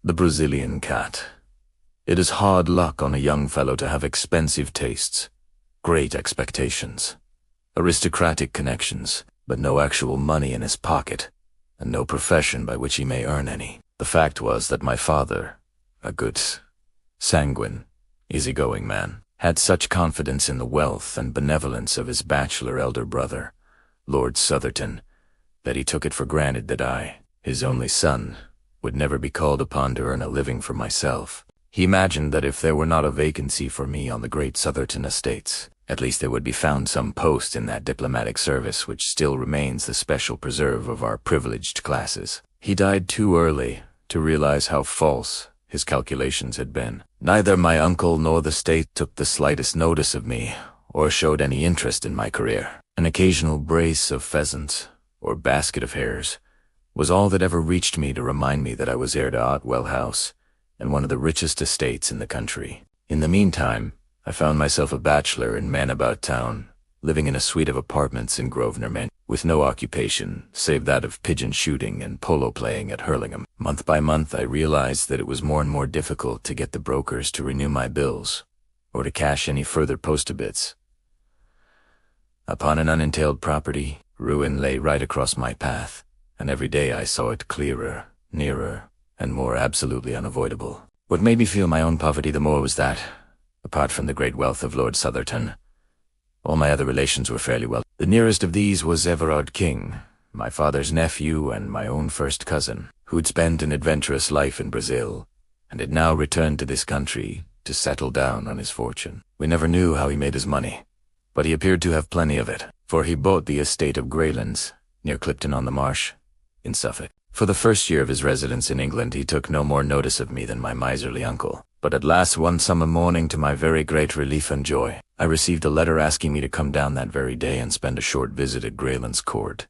The Brazilian cat. It is hard luck on a young fellow to have expensive tastes, great expectations, aristocratic connections, but no actual money in his pocket, and no profession by which he may earn any. The fact was that my father, a good, sanguine, easygoing man, had such confidence in the wealth and benevolence of his bachelor elder brother, Lord Southerton, that he took it for granted that I, his only son, would never be called upon to earn a living for myself. He imagined that if there were not a vacancy for me on the great Southerton estates, at least there would be found some post in that diplomatic service which still remains the special preserve of our privileged classes. He died too early to realize how false his calculations had been. Neither my uncle nor the state took the slightest notice of me or showed any interest in my career. An occasional brace of pheasants or basket of hares was all that ever reached me to remind me that I was heir to Otwell House and one of the richest estates in the country. In the meantime, I found myself a bachelor in Man-About Town, living in a suite of apartments in Grosvenor Mansion, with no occupation save that of pigeon shooting and polo playing at Hurlingham. Month by month I realized that it was more and more difficult to get the brokers to renew my bills, or to cash any further post-obits. Upon an unentailed property, ruin lay right across my path, and every day I saw it clearer, nearer, and more absolutely unavoidable. What made me feel my own poverty the more was that, apart from the great wealth of Lord Southerton, all my other relations were fairly well. The nearest of these was Everard King, my father's nephew and my own first cousin, who'd spent an adventurous life in Brazil, and had now returned to this country to settle down on his fortune. We never knew how he made his money, but he appeared to have plenty of it, for he bought the estate of Greylands, near Clipton-on-the-Marsh, in Suffolk. For the first year of his residence in England he took no more notice of me than my miserly uncle. But at last one summer morning, to my very great relief and joy, I received a letter asking me to come down that very day and spend a short visit at Greylands Court.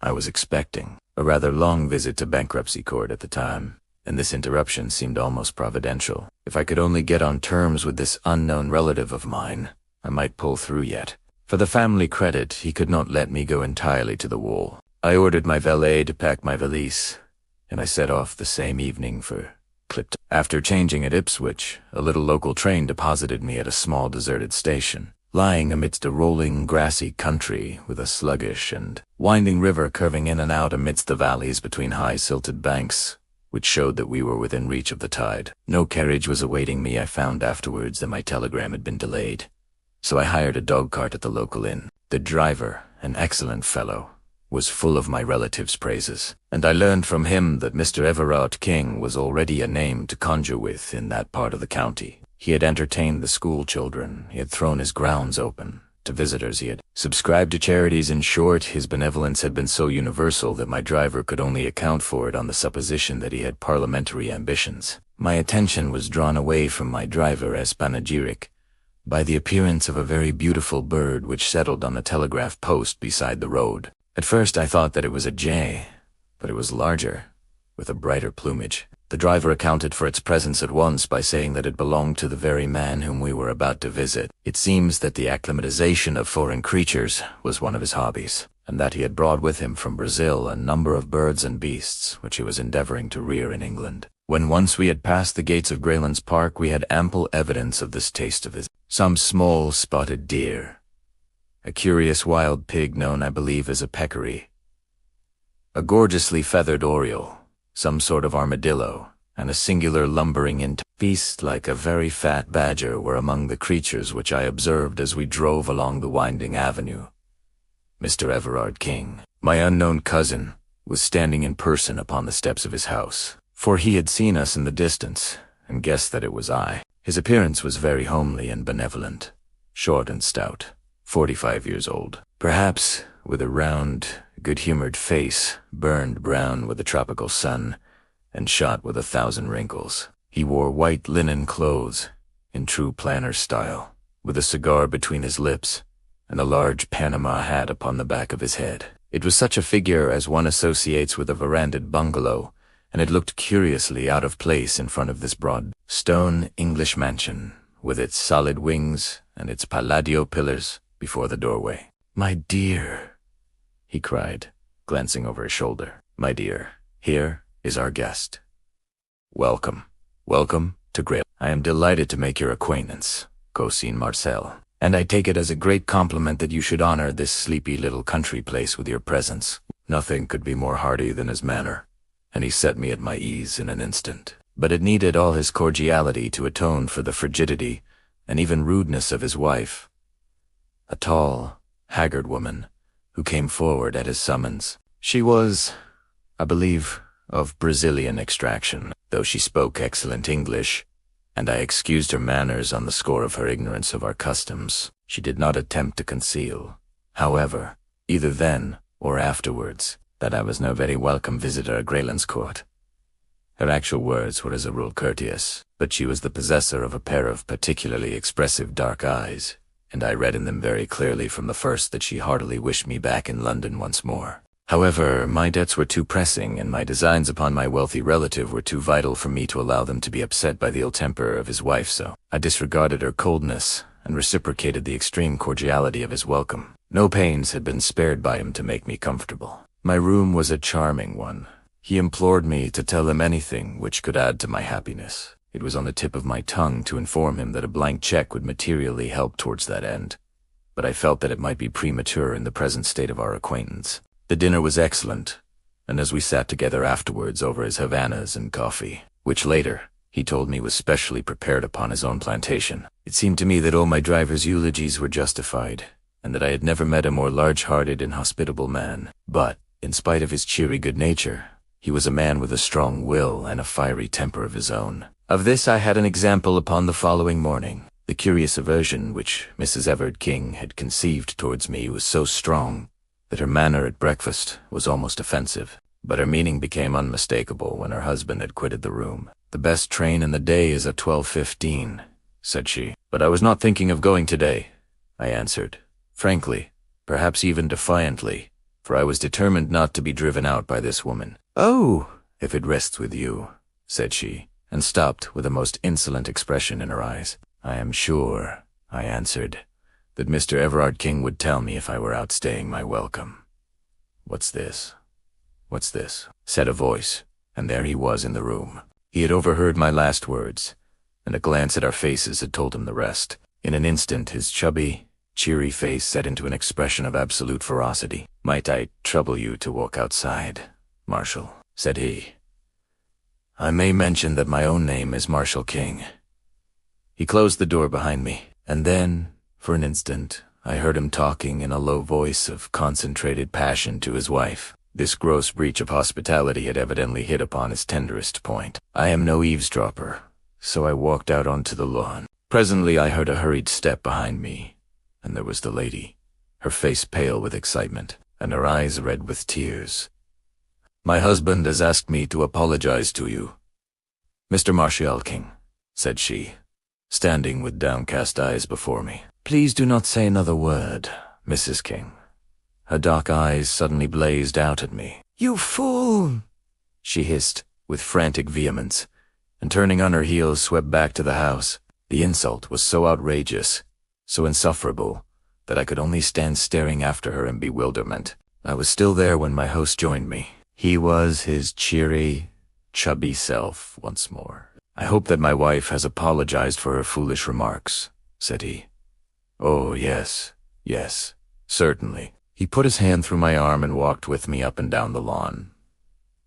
I was expecting a rather long visit to Bankruptcy Court at the time, and this interruption seemed almost providential. If I could only get on terms with this unknown relative of mine, I might pull through yet. For the family credit, he could not let me go entirely to the wall. I ordered my valet to pack my valise, and I set off the same evening for Clipton. After changing at Ipswich, a little local train deposited me at a small deserted station, lying amidst a rolling, grassy country with a sluggish and winding river curving in and out amidst the valleys between high silted banks, which showed that we were within reach of the tide. No carriage was awaiting me. I found afterwards that my telegram had been delayed, so I hired a dog-cart at the local inn. The driver, an excellent fellow, was full of my relative's praises, and I learned from him that Mr. Everard King was already a name to conjure with in that part of the county. He had entertained the school children, he had thrown his grounds open to visitors, he had subscribed to charities. In short, his benevolence had been so universal that my driver could only account for it on the supposition that he had parliamentary ambitions. My attention was drawn away from my driver as panegyric by the appearance of a very beautiful bird which settled on a telegraph post beside the road. At first I thought that it was a jay, but it was larger, with a brighter plumage. The driver accounted for its presence at once by saying that it belonged to the very man whom we were about to visit. It seems that the acclimatization of foreign creatures was one of his hobbies, and that he had brought with him from Brazil a number of birds and beasts which he was endeavoring to rear in England. When once we had passed the gates of Greylands Park, we had ample evidence of this taste of his. Some small spotted deer, a curious wild pig known, I believe, as a peccary, a gorgeously feathered oriole, some sort of armadillo, and a singular lumbering beast like a very fat badger were among the creatures which I observed as we drove along the winding avenue. Mr. Everard King, my unknown cousin, was standing in person upon the steps of his house, for he had seen us in the distance and guessed that it was I. His appearance was very homely and benevolent, short and stout, 45 years old, perhaps, with a round, good-humored face, burned brown with the tropical sun, and shot with 1,000 wrinkles. He wore white linen clothes, in true planter style, with a cigar between his lips, and a large Panama hat upon the back of his head. It was such a figure as one associates with a verandahed bungalow, and it looked curiously out of place in front of this broad, stone English mansion, with its solid wings and its palladio pillars before the doorway. "My dear," he cried, glancing over his shoulder. "My dear, here is our guest." Welcome. Welcome to Grail. I am delighted to make your acquaintance, Cousin Marcel. And I take it as a great compliment that you should honor this sleepy little country place with your presence. Nothing could be more hearty than his manner, and he set me at my ease in an instant. But it needed all his cordiality to atone for the frigidity and even rudeness of his wife, a tall, haggard woman who came forward at his summons. She was, I believe, of Brazilian extraction, though she spoke excellent English, and I excused her manners on the score of her ignorance of our customs. She did not attempt to conceal, however, either then or afterwards, that I was no very welcome visitor at Greyland's court. Her actual words were as a rule courteous, but she was the possessor of a pair of particularly expressive dark eyes, and I read in them very clearly from the first that she heartily wished me back in London once more. However, my debts were too pressing, and my designs upon my wealthy relative were too vital for me to allow them to be upset by the ill temper of his wife, so I disregarded her coldness and reciprocated the extreme cordiality of his welcome. No pains had been spared by him to make me comfortable. My room was a charming one. He implored me to tell him anything which could add to my happiness. It was on the tip of my tongue to inform him that a blank check would materially help towards that end, but I felt that it might be premature in the present state of our acquaintance. The dinner was excellent, and as we sat together afterwards over his Havanas and coffee, which later, he told me was specially prepared upon his own plantation, it seemed to me that all my driver's eulogies were justified, and that I had never met a more large-hearted and hospitable man. But, in spite of his cheery good nature, he was a man with a strong will and a fiery temper of his own. Of this I had an example upon the following morning. The curious aversion which Mrs. Everard King had conceived towards me was so strong that her manner at breakfast was almost offensive, but her meaning became unmistakable when her husband had quitted the room. "The best train in the day is at 12:15, said she. "But I was not thinking of going today," I answered, frankly, perhaps even defiantly, for I was determined not to be driven out by this woman. "Oh, if it rests with you," said she, and stopped with a most insolent expression in her eyes. "I am sure," I answered, "that Mr. Everard King would tell me if I were outstaying my welcome." "What's this? What's this?" said a voice, and there he was in the room. He had overheard my last words, and a glance at our faces had told him the rest. In an instant his chubby, cheery face set into an expression of absolute ferocity. "Might I trouble you to walk outside, Marshal?" said he. "I may mention that my own name is Marshal King." He closed the door behind me, and then, for an instant, I heard him talking in a low voice of concentrated passion to his wife. This gross breach of hospitality had evidently hit upon his tenderest point. I am no eavesdropper, so I walked out onto the lawn. Presently I heard a hurried step behind me, and there was the lady, her face pale with excitement, and her eyes red with tears. "My husband has asked me to apologize to you, Mr. Marshal King," said she, standing with downcast eyes before me. "Please do not say another word, Mrs. King." Her dark eyes suddenly blazed out at me. "You fool!" she hissed, with frantic vehemence, and turning on her heels swept back to the house. The insult was so outrageous, so insufferable, that I could only stand staring after her in bewilderment. I was still there when my host joined me. He was his cheery, chubby self once more. "I hope that my wife has apologized for her foolish remarks," said he. "Oh, yes, certainly." He put his hand through my arm and walked with me up and down the lawn.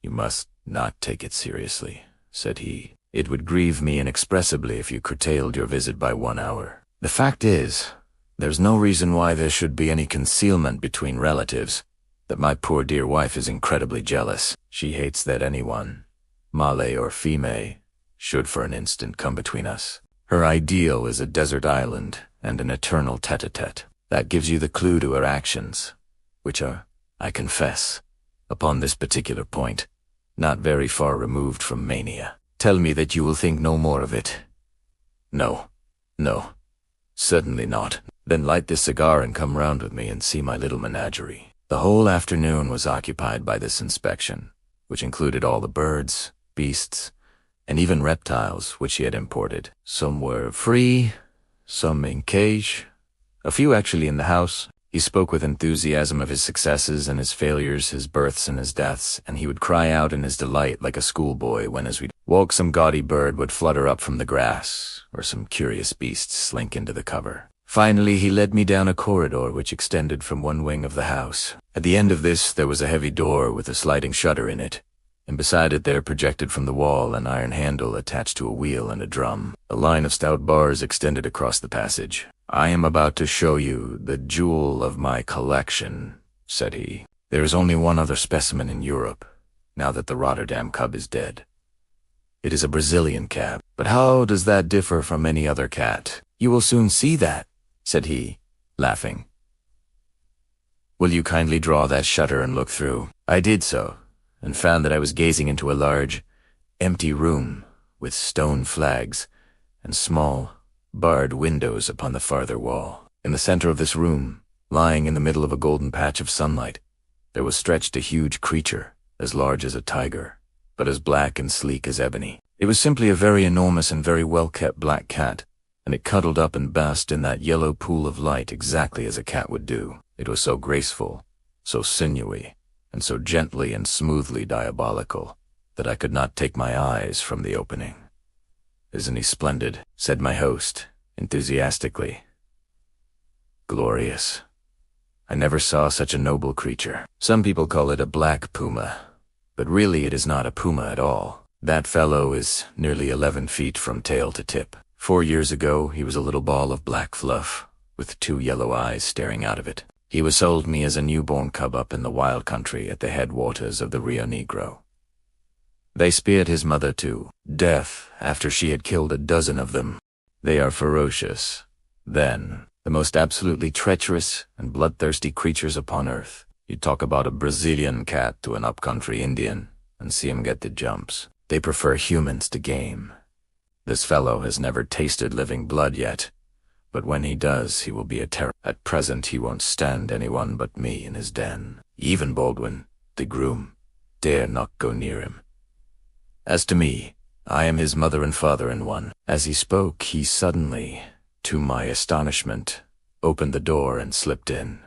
"You must not take it seriously," said he. "It would grieve me inexpressibly if you curtailed your visit by 1 hour. The fact is, there's no reason why there should be any concealment between relatives, that my poor dear wife is incredibly jealous. She hates that anyone, male or female, should for an instant come between us. Her ideal is a desert island and an eternal tete-a-tete. That gives you the clue to her actions, which are, I confess, upon this particular point, not very far removed from mania. Tell me that you will think no more of it." No, certainly not." "Then light this cigar and come round with me and see my little menagerie." The whole afternoon was occupied by this inspection, which included all the birds, beasts, and even reptiles which he had imported. Some were free, some in cage, a few actually in the house, He spoke with enthusiasm of his successes and his failures, his births and his deaths, and he would cry out in his delight like a schoolboy when, as we walked, some gaudy bird would flutter up from the grass, or some curious beast slink into the cover. Finally, he led me down a corridor which extended from one wing of the house. At the end of this, there was a heavy door with a sliding shutter in it, and beside it there projected from the wall an iron handle attached to a wheel and a drum. A line of stout bars extended across the passage. "I am about to show you the jewel of my collection," said he. "There is only one other specimen in Europe, now that the Rotterdam cub is dead. It is a Brazilian cat. But how does that differ from any other cat?" "You will soon see that," said he, laughing. "Will you kindly draw that shutter and look through?" I did so, and found that I was gazing into a large, empty room with stone flags and small, barred windows upon the farther wall. In the center of this room, lying in the middle of a golden patch of sunlight, there was stretched a huge creature, as large as a tiger, but as black and sleek as ebony. It was simply a very enormous and very well-kept black cat, and it cuddled up and basked in that yellow pool of light exactly as a cat would do. It was so graceful, so sinewy, and so gently and smoothly diabolical that I could not take my eyes from the opening. "Isn't he splendid?" said my host, enthusiastically. "Glorious. I never saw such a noble creature. Some people call it a black puma, but really it is not a puma at all. That fellow is nearly 11 feet from tail to tip. 4 years ago, he was a little ball of black fluff, with 2 yellow eyes staring out of it. He was sold me as a newborn cub up in the wild country at the headwaters of the Rio Negro. They speared his mother to death after she had killed a dozen of them. They are ferocious. Then, the most absolutely treacherous and bloodthirsty creatures upon earth. You talk about a Brazilian cat to an upcountry Indian, and see him get the jumps. They prefer humans to game. This fellow has never tasted living blood yet, but when he does, he will be a terror. At present, he won't stand anyone but me in his den. Even Baldwin, the groom, dare not go near him. As to me, I am his mother and father in one." As he spoke, he suddenly, to my astonishment, opened the door and slipped in,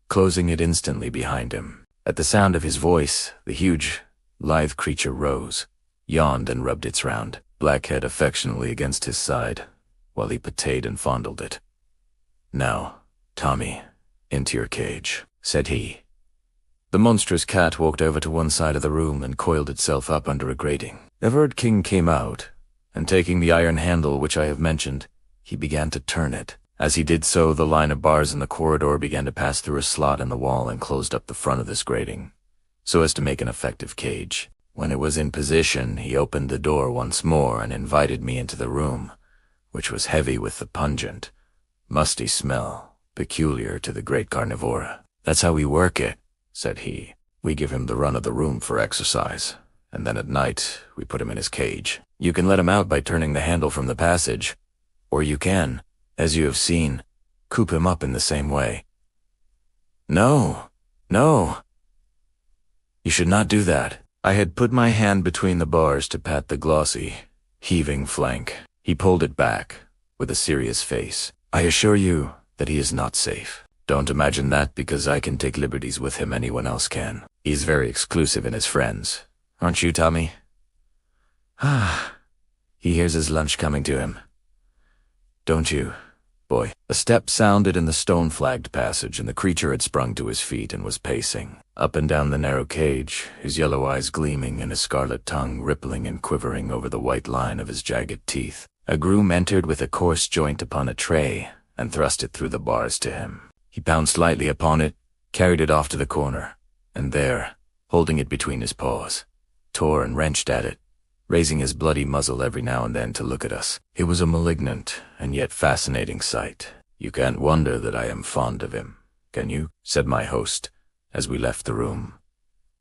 closing it instantly behind him. At the sound of his voice, the huge, lithe creature rose, yawned and rubbed its round, black head affectionately against his side, while he patted and fondled it. "Now, Tommy, into your cage," said he. The monstrous cat walked over to one side of the room and coiled itself up under a grating. Everard King came out, and taking the iron handle which I have mentioned, he began to turn it. As he did so, the line of bars in the corridor began to pass through a slot in the wall and closed up the front of this grating, so as to make an effective cage. When it was in position, he opened the door once more and invited me into the room, which was heavy with the pungent, musty smell peculiar to the great carnivora. "That's how we work it," said he. "We give him the run of the room for exercise, and then at night we put him in his cage. You can let him out by turning the handle from the passage, or you can, as you have seen, coop him up in the same way." No, you should not do that." I had put my hand between the bars to pat the glossy, heaving flank. He pulled it back, with a serious face. "I assure you that he is not safe. Don't imagine that because I can take liberties with him anyone else can. He's very exclusive in his friends. Aren't you, Tommy?" He hears his lunch coming to him. "Don't you, boy?" A step sounded in the stone-flagged passage, and the creature had sprung to his feet and was pacing up and down the narrow cage, his yellow eyes gleaming and his scarlet tongue rippling and quivering over the white line of his jagged teeth. A groom entered with a coarse joint upon a tray and thrust it through the bars to him. He pounced lightly upon it, carried it off to the corner, and there, holding it between his paws, tore and wrenched at it, raising his bloody muzzle every now and then to look at us. It was a malignant and yet fascinating sight. "You can't wonder that I am fond of him, can you?" said my host, as we left the room.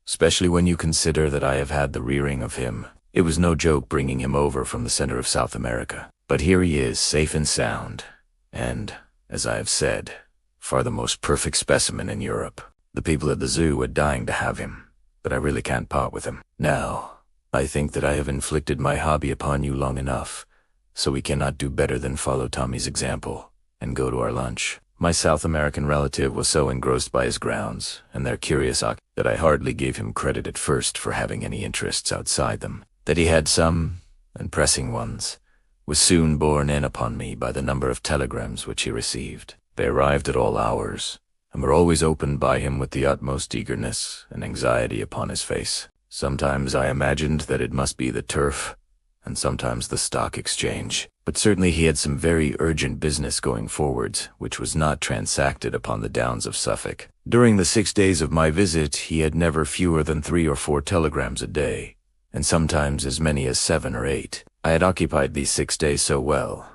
"Especially when you consider that I have had the rearing of him. It was no joke bringing him over from the center of South America. But here he is, safe and sound, and, as I have said, far the most perfect specimen in Europe. The people at the zoo are dying to have him, but I really can't part with him. Now, I think that I have inflicted my hobby upon you long enough, so we cannot do better than follow Tommy's example and go to our lunch." My South American relative was so engrossed by his grounds and their curious that I hardly gave him credit at first for having any interests outside them. That he had some, and pressing ones, was soon borne in upon me by the number of telegrams which he received. They arrived at all hours, and were always opened by him with the utmost eagerness and anxiety upon his face. Sometimes I imagined that it must be the turf, and sometimes the stock exchange. But certainly he had some very urgent business going forwards, which was not transacted upon the downs of Suffolk. During the 6 days of my visit, he had never fewer than 3 or 4 telegrams a day, and sometimes as many as 7 or 8. I had occupied these 6 days so well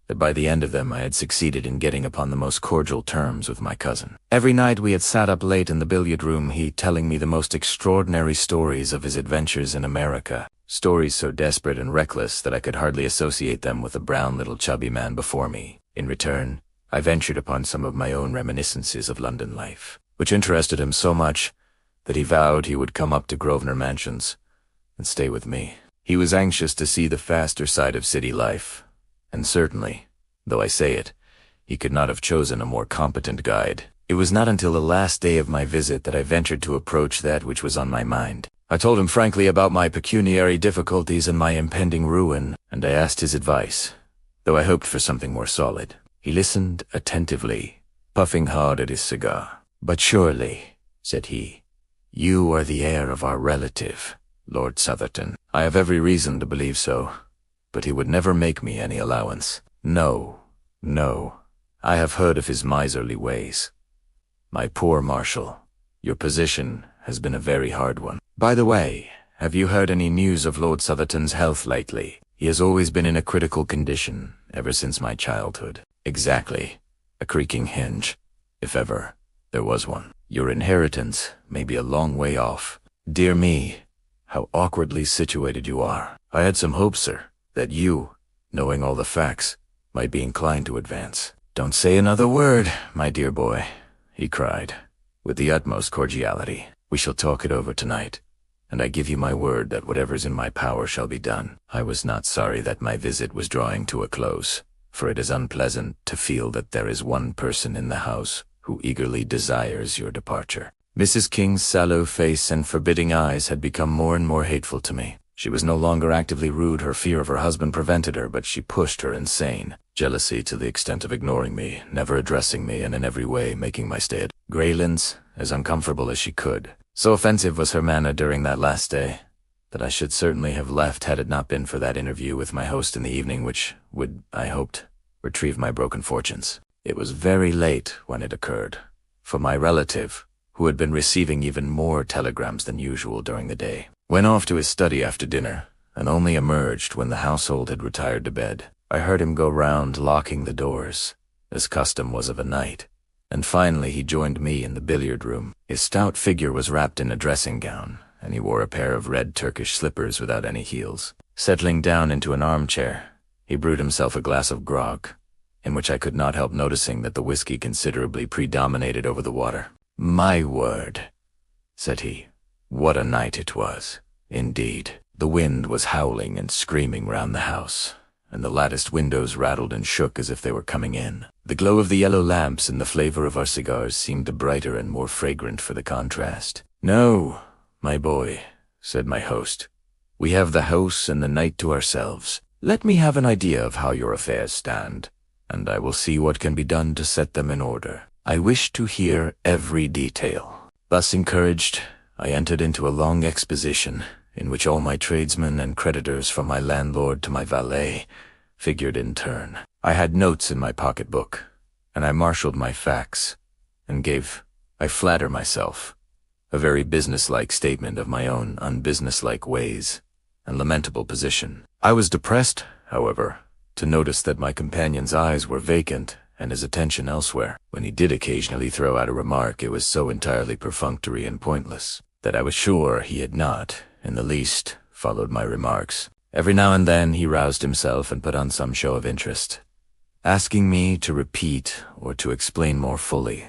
that by the end of them I had succeeded in getting upon the most cordial terms with my cousin. Every night we had sat up late in the billiard room, he telling me the most extraordinary stories of his adventures in America. Stories so desperate and reckless that I could hardly associate them with the brown little chubby man before me. In return, I ventured upon some of my own reminiscences of London life, which interested him so much that he vowed he would come up to Grosvenor Mansions and stay with me. He was anxious to see the faster side of city life, and certainly, though I say it, he could not have chosen a more competent guide. It was not until the last day of my visit that I ventured to approach that which was on my mind. I told him frankly about my pecuniary difficulties and my impending ruin, and I asked his advice, though I hoped for something more solid. He listened attentively, puffing hard at his cigar. "But surely," said he, "you are the heir of our relative, Lord Southerton." "I have every reason to believe so, but he would never make me any allowance." No, I have heard of his miserly ways. My poor Marshal, your position has been a very hard one. By the way, have you heard any news of Lord Southerton's health lately? He has always been in a critical condition, ever since my childhood. Exactly. A creaking hinge, if ever there was one. Your inheritance may be a long way off. Dear me, how awkwardly situated you are. I had some hopes, sir, that you, knowing all the facts, might be inclined to advance. Don't say another word, my dear boy, he cried, with the utmost cordiality. We shall talk it over tonight, and I give you my word that whatever's in my power shall be done. I was not sorry that my visit was drawing to a close, for it is unpleasant to feel that there is one person in the house who eagerly desires your departure. Mrs. King's sallow face and forbidding eyes had become more and more hateful to me. She was no longer actively rude. Her fear of her husband prevented her, but she pushed her insane. Jealousy to the extent of ignoring me, never addressing me, and in every way making my stay at Greylands as uncomfortable as she could. So offensive was her manner during that last day that I should certainly have left had it not been for that interview with my host in the evening, which would, I hoped, retrieve my broken fortunes. It was very late when it occurred, for my relative, who had been receiving even more telegrams than usual during the day, went off to his study after dinner, and only emerged when the household had retired to bed. I heard him go round locking the doors, as custom was of a night, and finally he joined me in the billiard room. His stout figure was wrapped in a dressing gown, and he wore a pair of red Turkish slippers without any heels. Settling down into an armchair, he brewed himself a glass of grog, in which I could not help noticing that the whiskey considerably predominated over the water. "My word," said he, "what a night it was, indeed." The wind was howling and screaming round the house, and the latticed windows rattled and shook as if they were coming in. The glow of the yellow lamps and the flavor of our cigars seemed the brighter and more fragrant for the contrast. "No, my boy," said my host, "we have the house and the night to ourselves. Let me have an idea of how your affairs stand, and I will see what can be done to set them in order. I wish to hear every detail." Thus encouraged, I entered into a long exposition, in which all my tradesmen and creditors, from my landlord to my valet, figured in turn. I had notes in my pocket-book, and I marshaled my facts, and gave, I flatter myself, a very businesslike statement of my own unbusinesslike ways and lamentable position. I was depressed, however, to notice that my companion's eyes were vacant and his attention elsewhere. When he did occasionally throw out a remark, it was so entirely perfunctory and pointless that I was sure he had not, in the least, followed my remarks. Every now and then he roused himself and put on some show of interest, asking me to repeat or to explain more fully,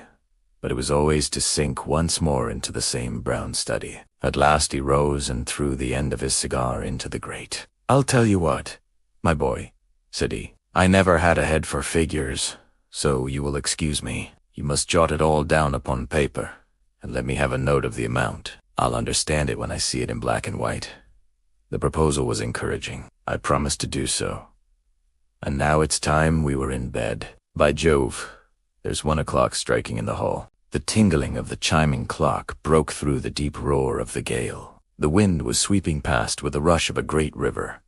but it was always to sink once more into the same brown study. At last he rose and threw the end of his cigar into the grate. "I'll tell you what, my boy," said he, "I never had a head for figures, so you will excuse me. You must jot it all down upon paper, and let me have a note of the amount. I'll understand it when I see it in black and white." The proposal was encouraging. I promised to do so. And now it's time we were in bed. By Jove, there's 1 o'clock striking in the hall. The tingling of the chiming clock broke through the deep roar of the gale. The wind was sweeping past with the rush of a great river.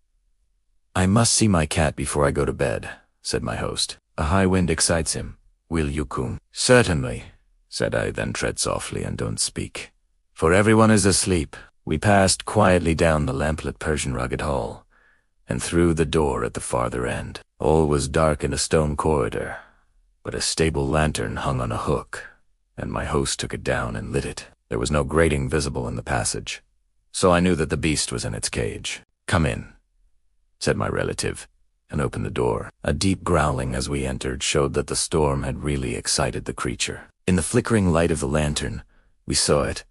"I must see my cat before I go to bed," said my host. "A high wind excites him. Will you come?" "Certainly," said I, "then tread softly and don't speak, for everyone is asleep." We passed quietly down the lamplit Persian rugged hall, and through the door at the farther end. All was dark in a stone corridor, but a stable lantern hung on a hook, and my host took it down and lit it. There was no grating visible in the passage, so I knew that the beast was in its cage. "Come in," said my relative, and opened the door. A deep growling as we entered showed that the storm had really excited the creature. In the flickering light of the lantern, we saw it,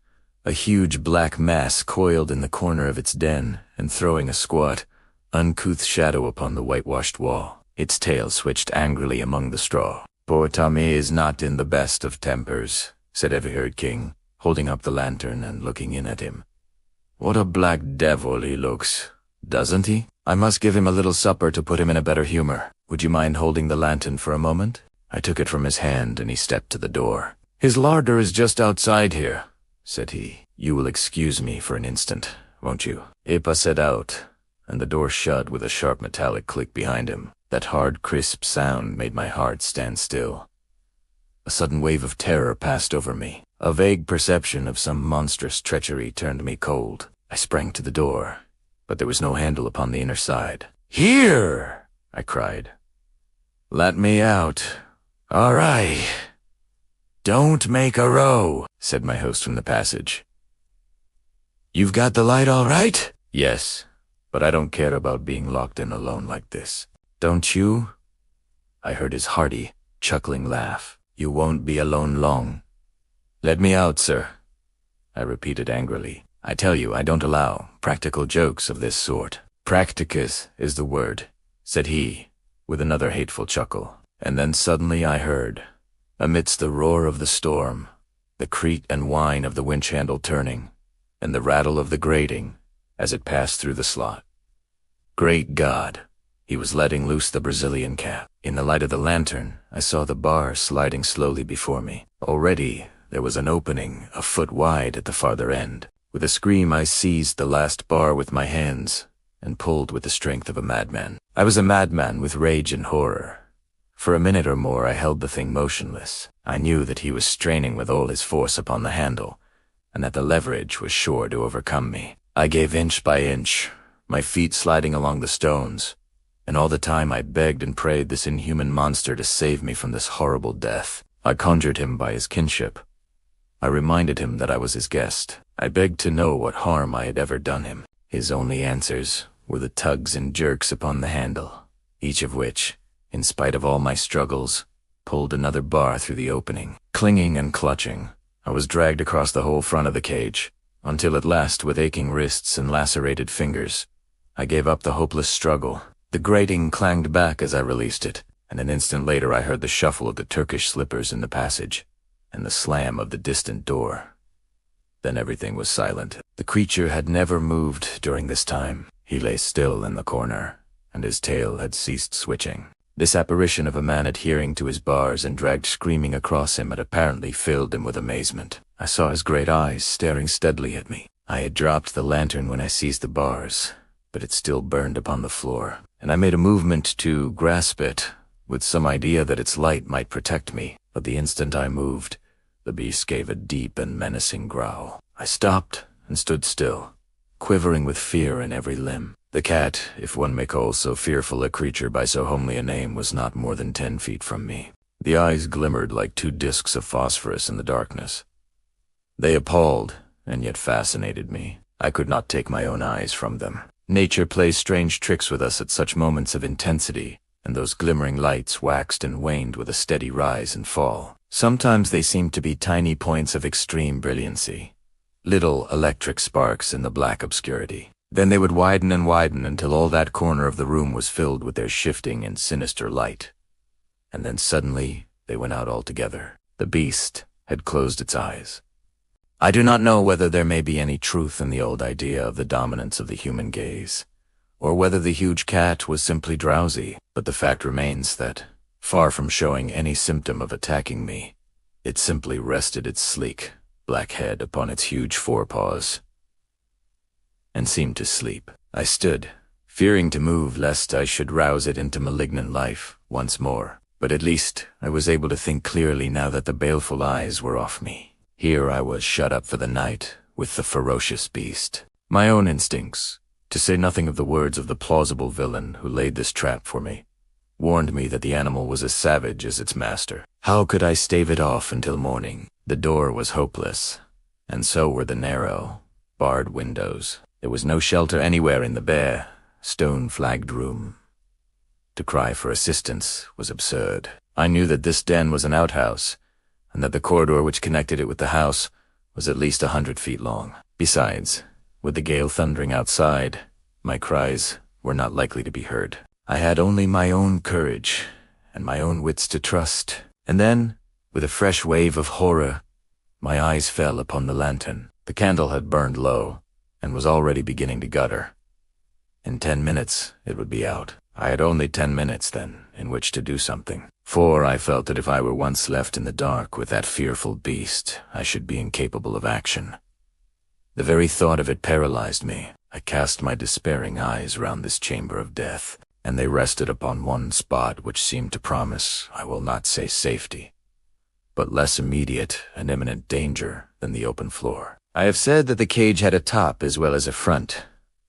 a huge black mass coiled in the corner of its den and throwing a squat, uncouth shadow upon the whitewashed wall. Its tail switched angrily among the straw. "Poor Tommy is not in the best of tempers," said Everhard King, holding up the lantern and looking in at him. "What a black devil he looks, doesn't he? I must give him a little supper to put him in a better humor. Would you mind holding the lantern for a moment?" I took it from his hand and he stepped to the door. "His larder is just outside here," said he. "You will excuse me for an instant, won't you?" Ipa set out, and the door shut with a sharp metallic click behind him. That hard, crisp sound made my heart stand still. A sudden wave of terror passed over me. A vague perception of some monstrous treachery turned me cold. I sprang to the door, but there was no handle upon the inner side. "Here!" I cried. "Let me out. All right. Don't make a row," said my host from the passage. "You've got the light all right?" "Yes, but I don't care about being locked in alone like this." "Don't you?" I heard his hearty, chuckling laugh. "You won't be alone long." "Let me out, sir," I repeated angrily. "I tell you, I don't allow practical jokes of this sort." "Practicus is the word," said he, with another hateful chuckle. And then suddenly I heard, amidst the roar of the storm, the creak and whine of the winch handle turning, and the rattle of the grating as it passed through the slot. Great God! He was letting loose the Brazilian cat. In the light of the lantern, I saw the bar sliding slowly before me. Already, there was an opening a foot wide at the farther end. With a scream, I seized the last bar with my hands and pulled with the strength of a madman. I was a madman with rage and horror. For a minute or more, I held the thing motionless. I knew that he was straining with all his force upon the handle, and that the leverage was sure to overcome me. I gave inch by inch, my feet sliding along the stones, and all the time I begged and prayed this inhuman monster to save me from this horrible death. I conjured him by his kinship. I reminded him that I was his guest. I begged to know what harm I had ever done him. His only answers were the tugs and jerks upon the handle, each of which, in spite of all my struggles, pulled another bar through the opening. Clinging and clutching, I was dragged across the whole front of the cage, until at last, with aching wrists and lacerated fingers, I gave up the hopeless struggle. The grating clanged back as I released it, and an instant later I heard the shuffle of the Turkish slippers in the passage, and the slam of the distant door. Then everything was silent. The creature had never moved during this time. He lay still in the corner, and his tail had ceased switching. This apparition of a man adhering to his bars and dragged screaming across him had apparently filled him with amazement. I saw his great eyes staring steadily at me. I had dropped the lantern when I seized the bars, but it still burned upon the floor, and I made a movement to grasp it, with some idea that its light might protect me. But the instant I moved, the beast gave a deep and menacing growl. I stopped and stood still, quivering with fear in every limb. The cat, if one may call so fearful a creature by so homely a name, was not more than 10 feet from me. The eyes glimmered like 2 discs of phosphorus in the darkness. They appalled and yet fascinated me. I could not take my own eyes from them. Nature plays strange tricks with us at such moments of intensity, and those glimmering lights waxed and waned with a steady rise and fall. Sometimes they seemed to be tiny points of extreme brilliancy, little electric sparks in the black obscurity. Then they would widen and widen until all that corner of the room was filled with their shifting and sinister light. And then suddenly, they went out altogether. The beast had closed its eyes. I do not know whether there may be any truth in the old idea of the dominance of the human gaze, or whether the huge cat was simply drowsy, but the fact remains that, far from showing any symptom of attacking me, it simply rested its sleek, black head upon its huge forepaws and seemed to sleep. I stood, fearing to move lest I should rouse it into malignant life once more, but at least I was able to think clearly now that the baleful eyes were off me. Here I was shut up for the night with the ferocious beast. My own instincts, to say nothing of the words of the plausible villain who laid this trap for me, warned me that the animal was as savage as its master. How could I stave it off until morning? The door was hopeless, and so were the narrow, barred windows. There was no shelter anywhere in the bare, stone-flagged room. To cry for assistance was absurd. I knew that this den was an outhouse, and that the corridor which connected it with the house was at least 100 feet long. Besides, with the gale thundering outside, my cries were not likely to be heard. I had only my own courage and my own wits to trust. And then, with a fresh wave of horror, my eyes fell upon the lantern. The candle had burned low and was already beginning to gutter. In 10 minutes, it would be out. I had only 10 minutes, then, in which to do something. For I felt that if I were once left in the dark with that fearful beast, I should be incapable of action. The very thought of it paralyzed me. I cast my despairing eyes round this chamber of death, and they rested upon one spot which seemed to promise, I will not say safety, but less immediate and imminent danger than the open floor. I have said that the cage had a top as well as a front,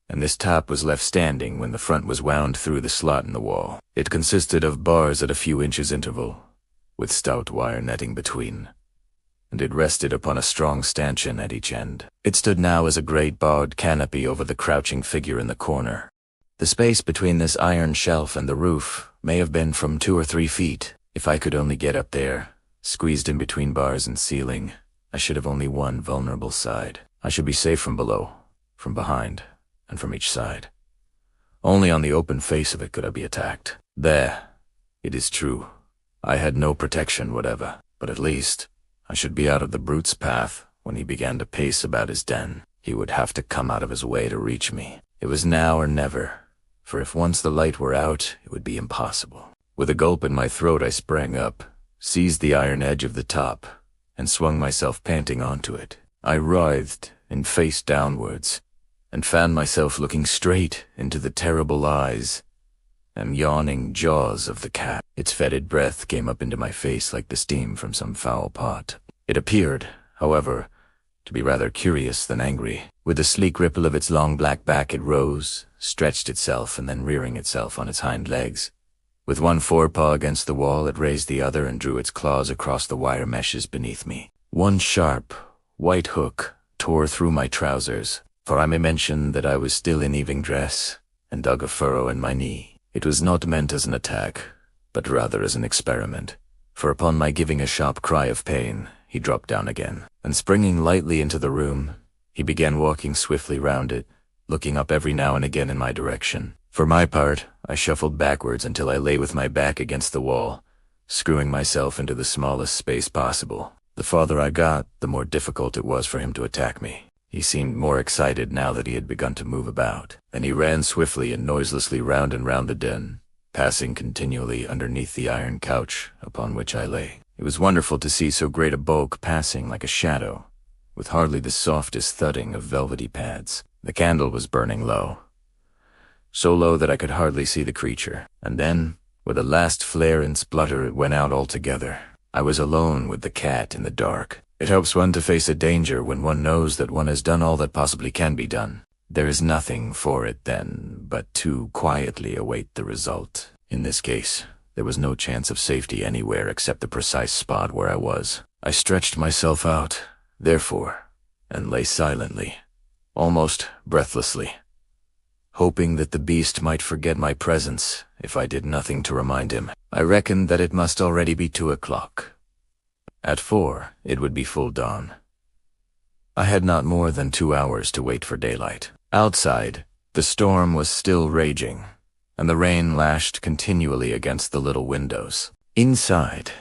and this top was left standing when the front was wound through the slot in the wall. It consisted of bars at a few inches interval, with stout wire netting between, and it rested upon a strong stanchion at each end. It stood now as a great barred canopy over the crouching figure in the corner. The space between this iron shelf and the roof may have been from 2 or 3 feet. If I could only get up there, squeezed in between bars and ceiling, I should have only one vulnerable side. I should be safe from below, from behind, and from each side. Only on the open face of it could I be attacked. There, it is true, I had no protection whatever, but at least I should be out of the brute's path when he began to pace about his den. He would have to come out of his way to reach me. It was now or never, for if once the light were out, it would be impossible. With a gulp in my throat, I sprang up, seized the iron edge of the top, and swung myself panting onto it. I writhed and face downwards, and found myself looking straight into the terrible eyes and yawning jaws of the cat. Its fetid breath came up into my face like the steam from some foul pot. It appeared, however, to be rather curious than angry. With a sleek ripple of its long black back it rose, stretched itself, and then rearing itself on its hind legs. With one forepaw against the wall, it raised the other and drew its claws across the wire meshes beneath me. One sharp, white hook tore through my trousers, for I may mention that I was still in evening dress, and dug a furrow in my knee. It was not meant as an attack, but rather as an experiment, for upon my giving a sharp cry of pain, he dropped down again, and springing lightly into the room, he began walking swiftly round it, looking up every now and again in my direction. For my part, I shuffled backwards until I lay with my back against the wall, screwing myself into the smallest space possible. The farther I got, the more difficult it was for him to attack me. He seemed more excited now that he had begun to move about, and he ran swiftly and noiselessly round and round the den, passing continually underneath the iron couch upon which I lay. It was wonderful to see so great a bulk passing like a shadow, with hardly the softest thudding of velvety pads. The candle was burning low, so low that I could hardly see the creature, and then, with a last flare and splutter, it went out altogether. I was alone with the cat in the dark. It helps one to face a danger when one knows that one has done all that possibly can be done. There is nothing for it then but to quietly await the result. In this case, there was no chance of safety anywhere except the precise spot where I was. I stretched myself out, therefore, and lay silently, almost breathlessly, hoping that the beast might forget my presence if I did nothing to remind him. I reckoned that it must already be 2 o'clock. At 4, it would be full dawn. I had not more than 2 hours to wait for daylight. Outside, the storm was still raging, and the rain lashed continually against the little windows. Inside,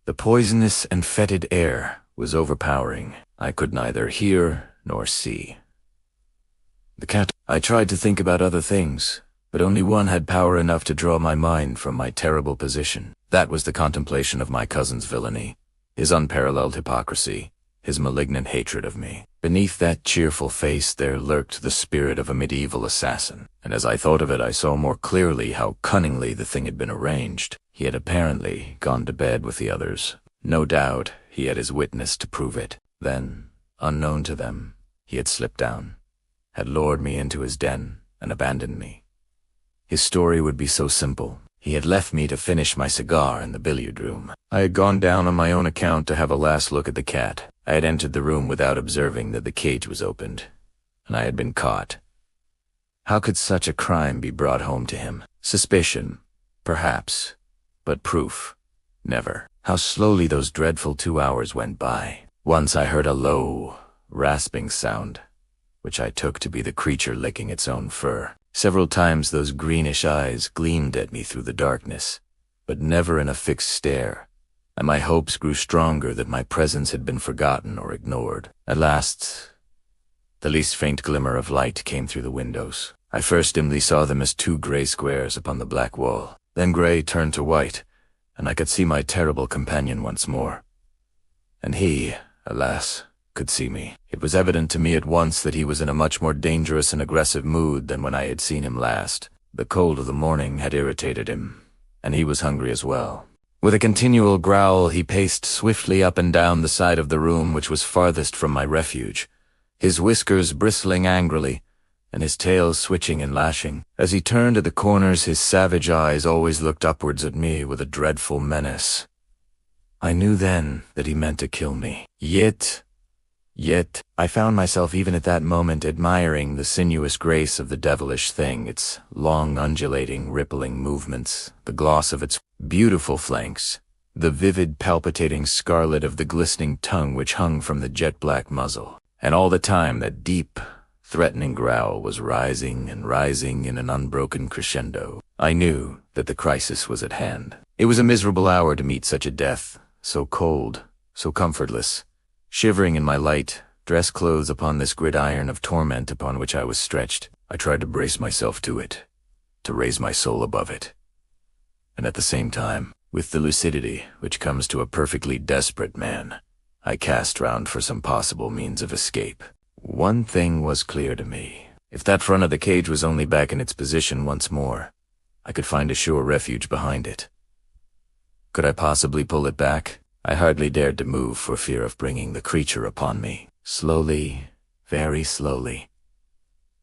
The poisonous and fetid air was overpowering. I could neither hear nor see. The cat. I tried to think about other things, but only one had power enough to draw my mind from my terrible position. That was the contemplation of my cousin's villainy, his unparalleled hypocrisy, his malignant hatred of me. Beneath that cheerful face there lurked the spirit of a medieval assassin, and as I thought of it I saw more clearly how cunningly the thing had been arranged. He had apparently gone to bed with the others. No doubt he had his witness to prove it. Then, unknown to them, he had slipped down, had lured me into his den, and abandoned me. His story would be so simple. He had left me to finish my cigar in the billiard room. I had gone down on my own account to have a last look at the cat. I had entered the room without observing that the cage was opened, and I had been caught. How could such a crime be brought home to him? Suspicion, perhaps, but proof, never. How slowly those dreadful 2 hours went by. Once I heard a low, rasping sound, which I took to be the creature licking its own fur. Several times those greenish eyes gleamed at me through the darkness, but never in a fixed stare, and my hopes grew stronger that my presence had been forgotten or ignored. At last, the least faint glimmer of light came through the windows. I first dimly saw them as 2 gray squares upon the black wall. Then gray turned to white, and I could see my terrible companion once more. And he, alas, could see me. It was evident to me at once that he was in a much more dangerous and aggressive mood than when I had seen him last. The cold of the morning had irritated him, and he was hungry as well. With a continual growl, he paced swiftly up and down the side of the room which was farthest from my refuge, his whiskers bristling angrily, and his tail switching and lashing. As he turned at the corners, his savage eyes always looked upwards at me with a dreadful menace. I knew then that he meant to kill me. Yet, I found myself even at that moment admiring the sinuous grace of the devilish thing, its long undulating, rippling movements, the gloss of its beautiful flanks, the vivid palpitating scarlet of the glistening tongue which hung from the jet-black muzzle. And all the time that deep, threatening growl was rising and rising in an unbroken crescendo. I knew that the crisis was at hand. It was a miserable hour to meet such a death, so cold, so comfortless. Shivering in my light, dress clothes upon this gridiron of torment upon which I was stretched, I tried to brace myself to it, to raise my soul above it. And at the same time, with the lucidity which comes to a perfectly desperate man, I cast round for some possible means of escape. One thing was clear to me. If that front of the cage was only back in its position once more, I could find a sure refuge behind it. Could I possibly pull it back? I hardly dared to move for fear of bringing the creature upon me. Slowly, very slowly,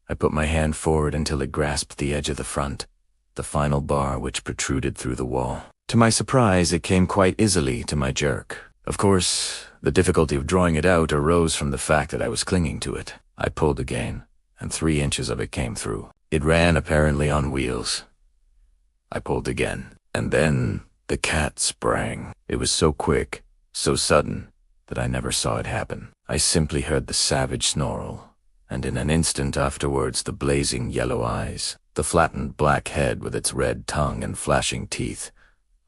I put my hand forward until it grasped the edge of the front, the final bar which protruded through the wall. To my surprise, it came quite easily to my jerk. Of course, the difficulty of drawing it out arose from the fact that I was clinging to it. I pulled again, and 3 inches of it came through. It ran apparently on wheels. I pulled again, and then the cat sprang. It was so quick, so sudden, that I never saw it happen. I simply heard the savage snarl, and in an instant afterwards the blazing yellow eyes, the flattened black head with its red tongue and flashing teeth,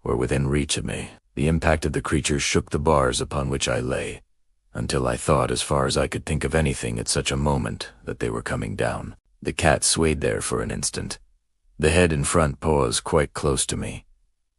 were within reach of me. The impact of the creature shook the bars upon which I lay, until I thought, as far as I could think of anything at such a moment, that they were coming down. The cat swayed there for an instant, the head and front paws quite close to me,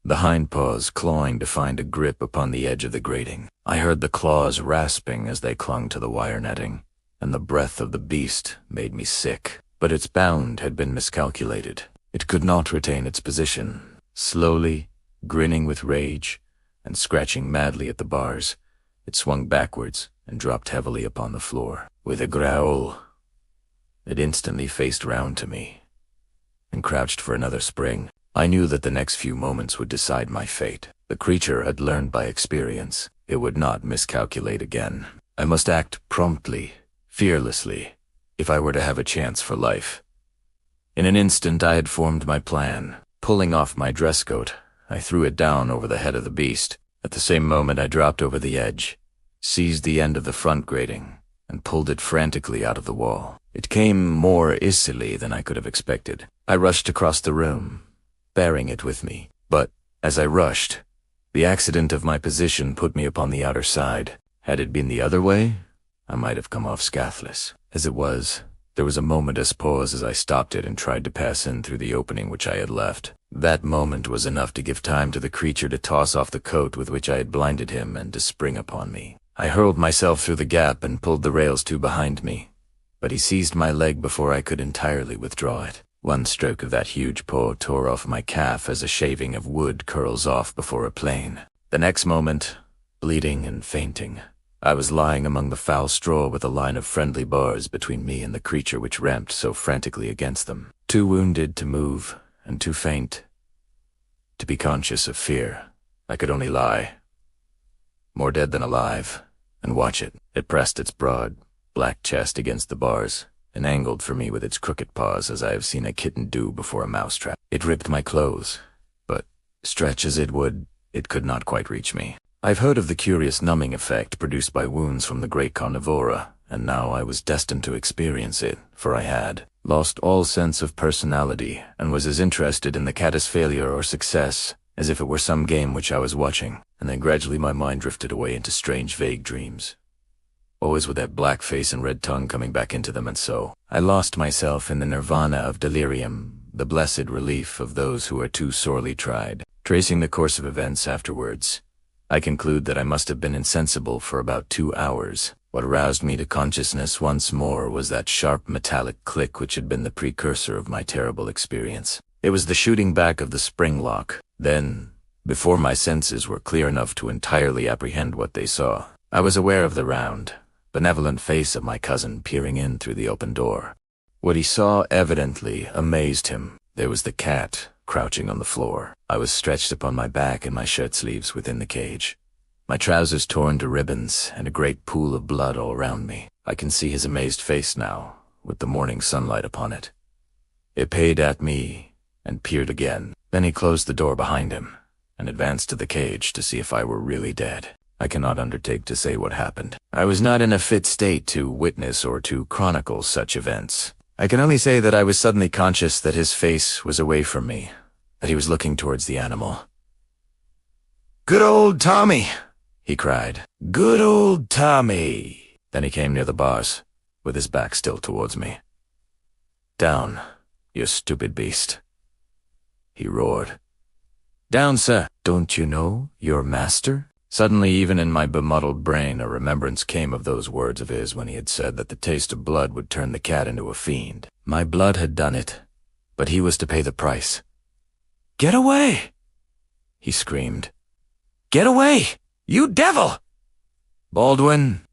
the hind paws clawing to find a grip upon the edge of the grating. I heard the claws rasping as they clung to the wire netting, and the breath of the beast made me sick. But its bound had been miscalculated. It could not retain its position. Slowly, grinning with rage, and scratching madly at the bars, it swung backwards and dropped heavily upon the floor. With a growl, it instantly faced round to me and crouched for another spring. I knew that the next few moments would decide my fate. The creature had learned by experience. It would not miscalculate again. I must act promptly, fearlessly, if I were to have a chance for life. In an instant I had formed my plan. Pulling off my dress coat, I threw it down over the head of the beast. At the same moment I dropped over the edge, seized the end of the front grating, and pulled it frantically out of the wall. It came more easily than I could have expected. I rushed across the room, bearing it with me. But, as I rushed, The accident of my position put me upon the outer side. Had it been the other way, I might have come off scathless. As it was, there was a momentous pause as I stopped it and tried to pass in through the opening which I had left. That moment was enough to give time to the creature to toss off the coat with which I had blinded him and to spring upon me. I hurled myself through the gap and pulled the rails to behind me, but he seized my leg before I could entirely withdraw it. One stroke of that huge paw tore off my calf as a shaving of wood curls off before a plane. The next moment, bleeding and fainting, I was lying among the foul straw with a line of friendly bars between me and the creature which ramped so frantically against them. Too wounded to move, and too faint to be conscious of fear. I could only lie, more dead than alive, and watch it. It pressed its broad, black chest against the bars, and angled for me with its crooked paws as I have seen a kitten do before a mousetrap. It ripped my clothes, but, stretch as it would, it could not quite reach me. I've heard of the curious numbing effect produced by wounds from the great carnivora, and now I was destined to experience it, for I had lost all sense of personality and was as interested in the cat's failure or success as if it were some game which I was watching, and then gradually my mind drifted away into strange vague dreams, always with that black face and red tongue coming back into them, and so I lost myself in the nirvana of delirium, the blessed relief of those who are too sorely tried. Tracing the course of events afterwards, I conclude that I must have been insensible for about 2 hours. What aroused me to consciousness once more was that sharp metallic click which had been the precursor of my terrible experience. It was the shooting back of the spring lock. Then, before my senses were clear enough to entirely apprehend what they saw, I was aware of the round, benevolent face of my cousin peering in through the open door. What he saw evidently amazed him. There was the cat, crouching on the floor. I was stretched upon my back in my shirt sleeves within the cage, my trousers torn to ribbons, and a great pool of blood all round me. I can see his amazed face now, with the morning sunlight upon it. It paid at me, and peered again. Then he closed the door behind him, and advanced to the cage to see if I were really dead. I cannot undertake to say what happened. I was not in a fit state to witness or to chronicle such events. I can only say that I was suddenly conscious that his face was away from me, that he was looking towards the animal. "Good old Tommy!" he cried. "Good old Tommy!" Then he came near the bars, with his back still towards me. "Down, you stupid beast," he roared. "Down, sir. Don't you know your master?" Suddenly, even in my bemuddled brain, a remembrance came of those words of his when he had said that the taste of blood would turn the cat into a fiend. My blood had done it, but he was to pay the price. "Get away!" he screamed. "Get away, you devil!" Baldwin.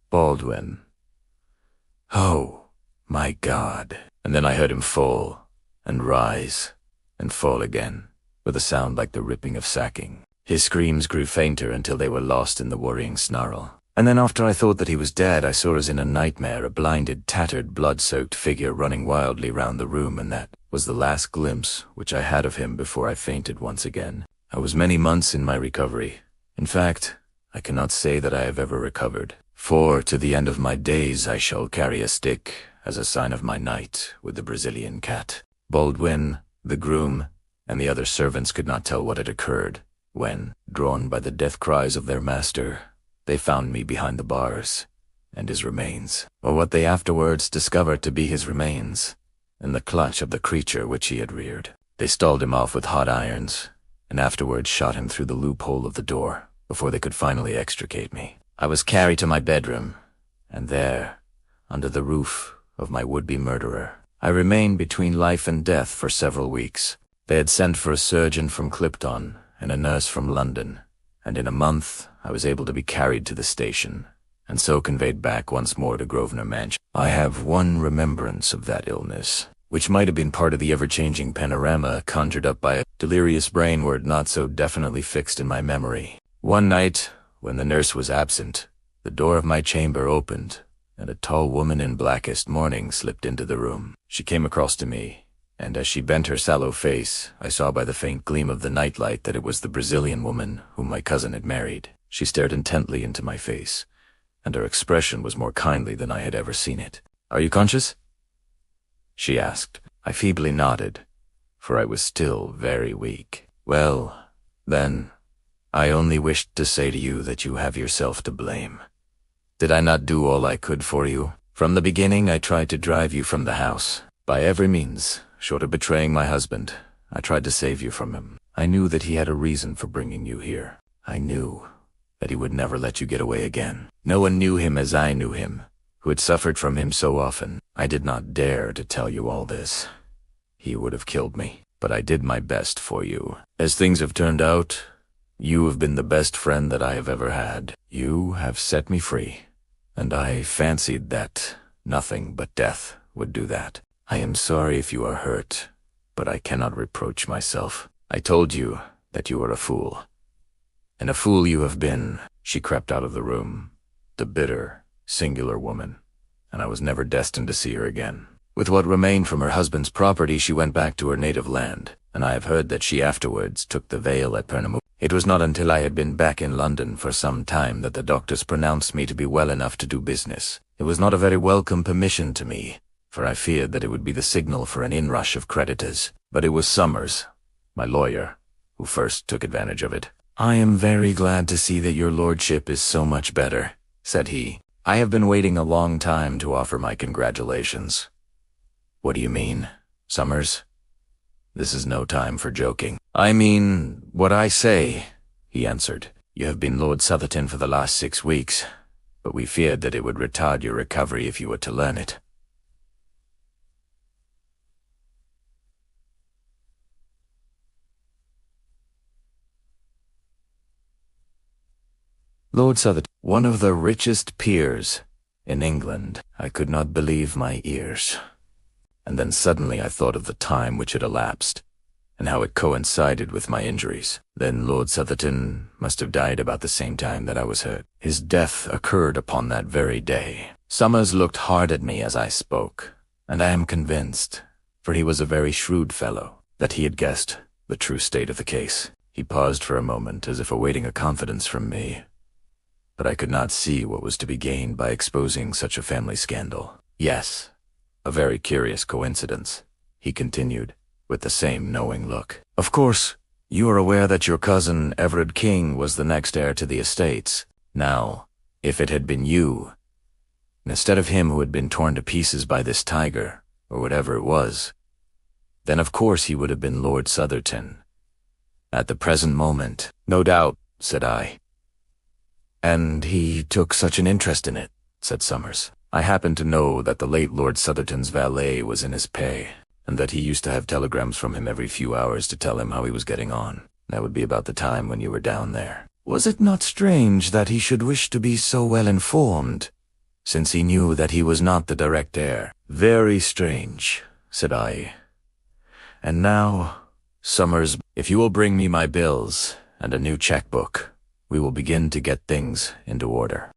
Oh, my God. And then I heard him fall, and rise, and fall again, with a sound like the ripping of sacking. His screams grew fainter until they were lost in the worrying snarl. And then after I thought that he was dead, I saw as in a nightmare a blinded, tattered, blood-soaked figure running wildly round the room, and that was the last glimpse which I had of him before I fainted once again. I was many months in my recovery. In fact, I cannot say that I have ever recovered, for to the end of my days I shall carry a stick as a sign of my night with the Brazilian cat. Baldwin, the groom, and the other servants could not tell what had occurred when, drawn by the death cries of their master, they found me behind the bars, and his remains, or what they afterwards discovered to be his remains, in the clutch of the creature which he had reared. They stalled him off with hot irons, and afterwards shot him through the loophole of the door, before they could finally extricate me. I was carried to my bedroom, and there, under the roof of my would-be murderer, I remained between life and death for several weeks. They had sent for a surgeon from Clipton and a nurse from London, and in a month I was able to be carried to the station, and so conveyed back once more to Grosvenor Mansion. I have one remembrance of that illness, which might have been part of the ever-changing panorama conjured up by a delirious brain were it not so definitely fixed in my memory. One night, when the nurse was absent, the door of my chamber opened, and a tall woman in blackest mourning slipped into the room. She came across to me, and as she bent her sallow face, I saw by the faint gleam of the nightlight that it was the Brazilian woman whom my cousin had married. She stared intently into my face, and her expression was more kindly than I had ever seen it. "Are you conscious?" she asked. I feebly nodded, for I was still very weak. "Well, then, I only wished to say to you that you have yourself to blame. Did I not do all I could for you? From the beginning, I tried to drive you from the house. By every means, short of betraying my husband, I tried to save you from him. I knew that he had a reason for bringing you here. I knew that he would never let you get away again. No one knew him as I knew him, who had suffered from him so often. I did not dare to tell you all this. He would have killed me, but I did my best for you. As things have turned out, you have been the best friend that I have ever had. You have set me free, and I fancied that nothing but death would do that. I am sorry if you are hurt, but I cannot reproach myself. I told you that you were a fool. And a fool you have been. She crept out of the room, the bitter, singular woman, and I was never destined to see her again. With what remained from her husband's property, she went back to her native land, and I have heard that she afterwards took the veil at Pernambuco. It was not until I had been back in London for some time that the doctors pronounced me to be well enough to do business. It was not a very welcome permission to me, for I feared that it would be the signal for an inrush of creditors. But it was Summers, my lawyer, who first took advantage of it. "I am very glad to see that your lordship is so much better," said he. "I have been waiting a long time to offer my congratulations." "What do you mean, Summers? This is no time for joking." "I mean what I say," he answered. "You have been Lord Southerton for the last 6 weeks, but we feared that it would retard your recovery if you were to learn it." Lord Southerton, one of the richest peers in England. I could not believe my ears. And then suddenly I thought of the time which had elapsed, and how it coincided with my injuries. Then Lord Southerton must have died about the same time that I was hurt. His death occurred upon that very day. Summers looked hard at me as I spoke, and I am convinced, for he was a very shrewd fellow, that he had guessed the true state of the case. He paused for a moment as if awaiting a confidence from me, but I could not see what was to be gained by exposing such a family scandal. "Yes, a very curious coincidence," he continued, with the same knowing look. "Of course, you are aware that your cousin Everard King was the next heir to the estates. Now, if it had been you, instead of him who had been torn to pieces by this tiger, or whatever it was, then of course he would have been Lord Southerton. At the present moment." "No doubt," said I. "And he took such an interest in it," said Summers. "I happen to know that the late Lord Southerton's valet was in his pay, and that he used to have telegrams from him every few hours to tell him how he was getting on. That would be about the time when you were down there. Was it not strange that he should wish to be so well informed, since he knew that he was not the direct heir?" "Very strange," said I. "And now, Summers, if you will bring me my bills and a new checkbook, we will begin to get things into order."